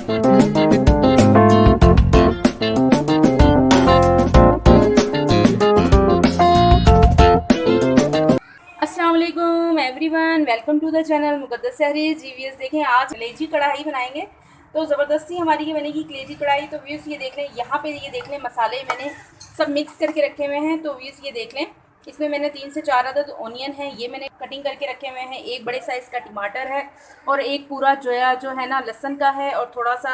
अस्सलाम वालेकुम everyone, welcome to the channel मुक़द्दस सहरीज़। जीवीएस देखें, आज कलेजी कढ़ाई बनाएंगे तो ज़बरदस्ती हमारी ये बनेगी कलेजी कढ़ाई। तो व्यूज़ ये देख लें, यहाँ पे ये देख लें मसाले मैंने सब मिक्स करके रखे हुए हैं। तो व्यूज़ ये देख लें, इसमें मैंने 3 से 4 अदद ऑनियन है, ये मैंने कटिंग करके रखे हुए हैं। एक बड़े साइज़ का टमाटर है और एक पूरा जो है ना लहसुन का है, और थोड़ा सा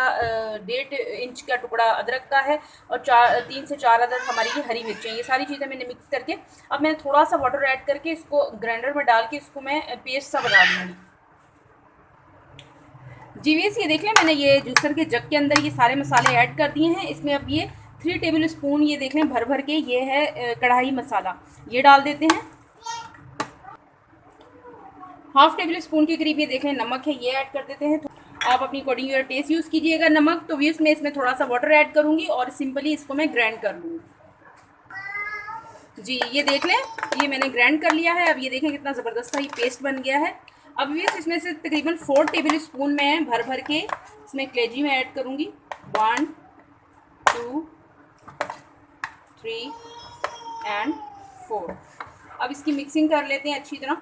1.5 इंच का टुकड़ा अदरक का है, और 3 से 4 अदद हमारी ये हरी मिर्चें। ये सारी चीज़ें मैंने मिक्स करके अब मैंने थोड़ा सा वाटर ऐड करके इसको ग्राइंडर में डाल के इसको मैं पेस्ट सा बना लूँगी। जीवीएस ये देख लें, मैंने ये जूसर के जग के अंदर ये सारे मसाले ऐड कर दिए हैं। इसमें अब ये 3 टेबल स्पून ये देख लें भर भर के ये है कढ़ाई मसाला, ये डाल देते हैं। हाफ टेबल स्पून के करीब ये देख लें नमक है, ये ऐड कर देते हैं। आप अपनी अकॉर्डिंग योर टेस्ट यूज़ कीजिएगा नमक। तो व्यूज़ में इसमें थोड़ा सा वाटर ऐड करूँगी और सिंपली इसको मैं ग्राइंड कर लूँगी। जी ये देख लें, ये मैंने ग्राइंड कर लिया है। अब ये देखें कितना ज़बरदस्त सा ये पेस्ट बन गया है। अब ये इसमें से तकरीबन 4 टेबल स्पून मैं भर भर के इसमें कलेजी में ऐड करूँगी। 1 2 3 एंड 4। अब इसकी मिक्सिंग कर लेते हैं अच्छी तरह।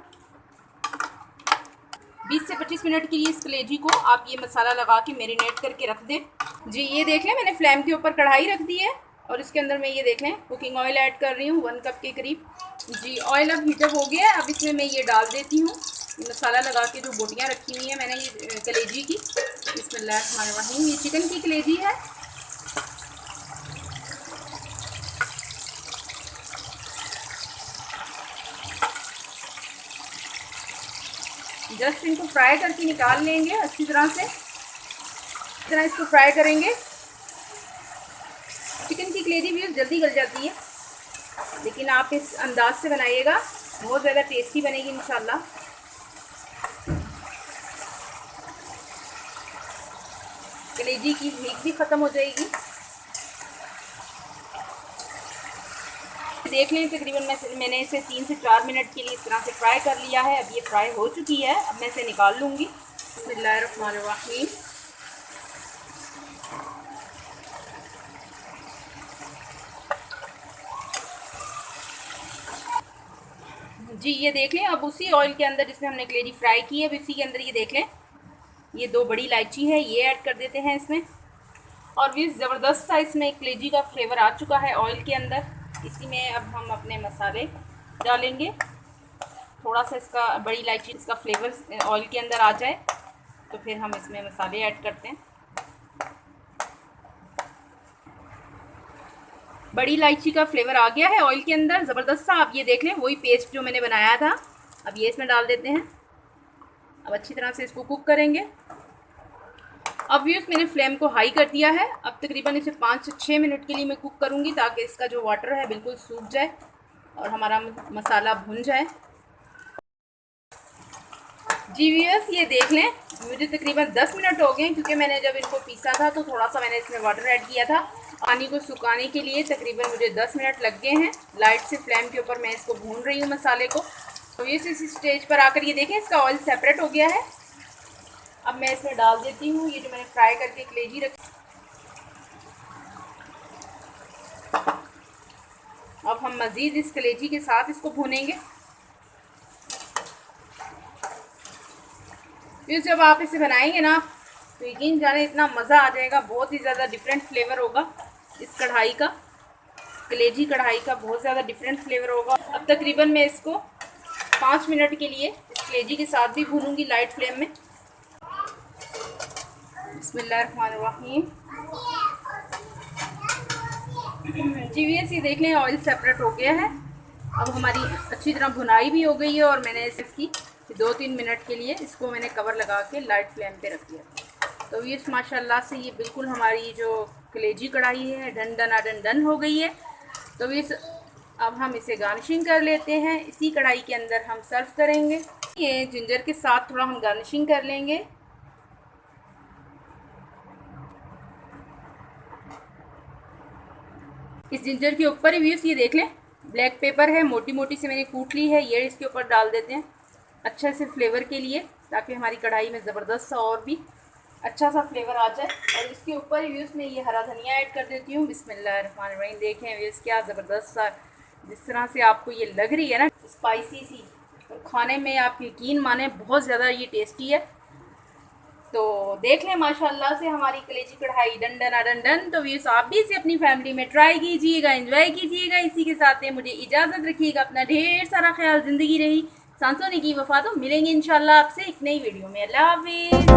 20 से 25 मिनट के लिए इस कलेजी को आप ये मसाला लगा के मैरिनेट करके रख दें। जी ये देख लें, मैंने फ्लेम के ऊपर कढ़ाई रख दी है और इसके अंदर मैं ये देख लें कुकिंग ऑयल ऐड कर रही हूँ 1 कप के करीब। जी ऑयल अब हीटअप हो गया है। अब इसमें मैं ये डाल देती हूँ मसाला लगा के जो बोटियाँ रखी हुई हैं मैंने ये कलेजी की। बिस्मिल्लाहिर्रहमानिर्रहीम, ये चिकन की कलेजी है। जस्ट इनको फ्राई करके निकाल लेंगे अच्छी तरह से। इस तरह इसको फ्राई करेंगे। चिकन की कलेजी भी जल्दी गल जाती है, लेकिन आप इस अंदाज से बनाइएगा, बहुत ज़्यादा टेस्टी बनेगी इंशाल्लाह। कलेजी की हीट भी ख़त्म हो जाएगी। देख लें तकरीबन मैंने इसे 3 से 4 मिनट के लिए इस तरह से फ्राई कर लिया है। अब ये फ्राई हो चुकी है, अब मैं इसे निकाल लूँगी। बिस्मिल्लाहिर्रहमानिर्रहीम। जी ये देख लें, अब उसी ऑयल के अंदर जिसमें हमने कलेजी फ्राई की है, अब इसी के अंदर ये देख लें ये 2 बड़ी इलायची है, ये ऐड कर देते हैं इसमें। और भी ज़बरदस्त सा इसमें कलेजी का फ्लेवर आ चुका है ऑयल के अंदर। इसी में अब हम अपने मसाले डालेंगे। थोड़ा सा इसका बड़ी इलायची इसका फ्लेवर ऑयल के अंदर आ जाए तो फिर हम इसमें मसाले ऐड करते हैं। बड़ी इलायची का फ्लेवर आ गया है ऑयल के अंदर ज़बरदस्त सा। आप ये देख लें वही पेस्ट जो मैंने बनाया था, अब ये इसमें डाल देते हैं। अब अच्छी तरह से इसको कुक करेंगे। अब व्यूज़ मैंने फ्लेम को हाई कर दिया है। अब तकरीबन इसे 5 से 6 मिनट के लिए मैं कुक करूँगी ताकि इसका जो वाटर है बिल्कुल सूख जाए और हमारा मसाला भुन जाए। जी व्यूअर्स ये देख लें, मुझे तकरीबन 10 मिनट हो गए क्योंकि मैंने जब इनको पीसा था तो थोड़ा सा मैंने इसमें वाटर ऐड किया था। पानी को सुखाने के लिए तकरीबन मुझे 10 मिनट लग गए हैं। लाइट से फ्लेम के ऊपर मैं इसको भून रही हूँ मसाले को। तो ये इस स्टेज पर आकर ये देखें इसका ऑयल सेपरेट हो गया है। अब मैं इसमें डाल देती हूँ ये जो मैंने फ्राई करके कलेजी रखी। अब हम मज़ीद इस कलेजी के साथ इसको भूनेंगे। फिर जब आप इसे बनाएंगे ना तो यकीन जाने इतना मज़ा आ जाएगा, बहुत ही ज़्यादा डिफरेंट फ्लेवर होगा इस कढ़ाई का। कलेजी कढ़ाई का बहुत ज़्यादा डिफरेंट फ्लेवर होगा। अब तकरीबन मैं इसको 5 मिनट के लिए इस कलेजी के साथ भी भूनूंगी लाइट फ्लेम में। बिस्मिल्लाहिर्रहमानिर्रहीम। जी ये देख लें ऑयल सेपरेट हो गया है। अब हमारी अच्छी तरह भुनाई भी हो गई है और मैंने इसकी 2-3 मिनट के लिए इसको मैंने कवर लगा के लाइट फ्लेम पे रख दिया। तो ये माशाल्लाह से ये बिल्कुल हमारी जो कलेजी कढ़ाई है डन हो गई है। तो इस अब हम इसे गार्निशिंग कर लेते हैं। इसी कढ़ाई के अंदर हम सर्व करेंगे। ये जिंजर के साथ थोड़ा हम गार्निशिंग कर लेंगे। इस जिंजर के ऊपर ही व्यूज़ ये देख लें ब्लैक पेपर है, मोटी मोटी से मैंने कूट ली है, ये इसके ऊपर डाल देते हैं अच्छा से फ्लेवर के लिए, ताकि हमारी कढ़ाई में ज़बरदस्त सा और भी अच्छा सा फ्लेवर आ जाए। और इसके ऊपर व्यूज़ में ये हरा धनिया ऐड कर देती हूँ। बिस्मिल्लाहिर्रहमानिर्रहीम। देखें व्यूज़ क्या ज़बरदस्त सा जिस तरह से आपको ये लग रही है ना स्पाइसी सी, और खाने में आप यकीन माने बहुत ज़्यादा ये टेस्टी है। तो देख लें माशाल्लाह से हमारी कलेजी कढ़ाई डन डन डन डन। तो व्यूअर्स आप भी इसे अपनी फैमिली में ट्राई कीजिएगा, एंजॉय कीजिएगा। इसी के साथ में मुझे इजाज़त रखिएगा। अपना ढेर सारा ख्याल, ज़िंदगी रही सांसों ने की वफा। तो मिलेंगे इंशाल्लाह आपसे एक नई वीडियो में। अल्लाह हाफिज़।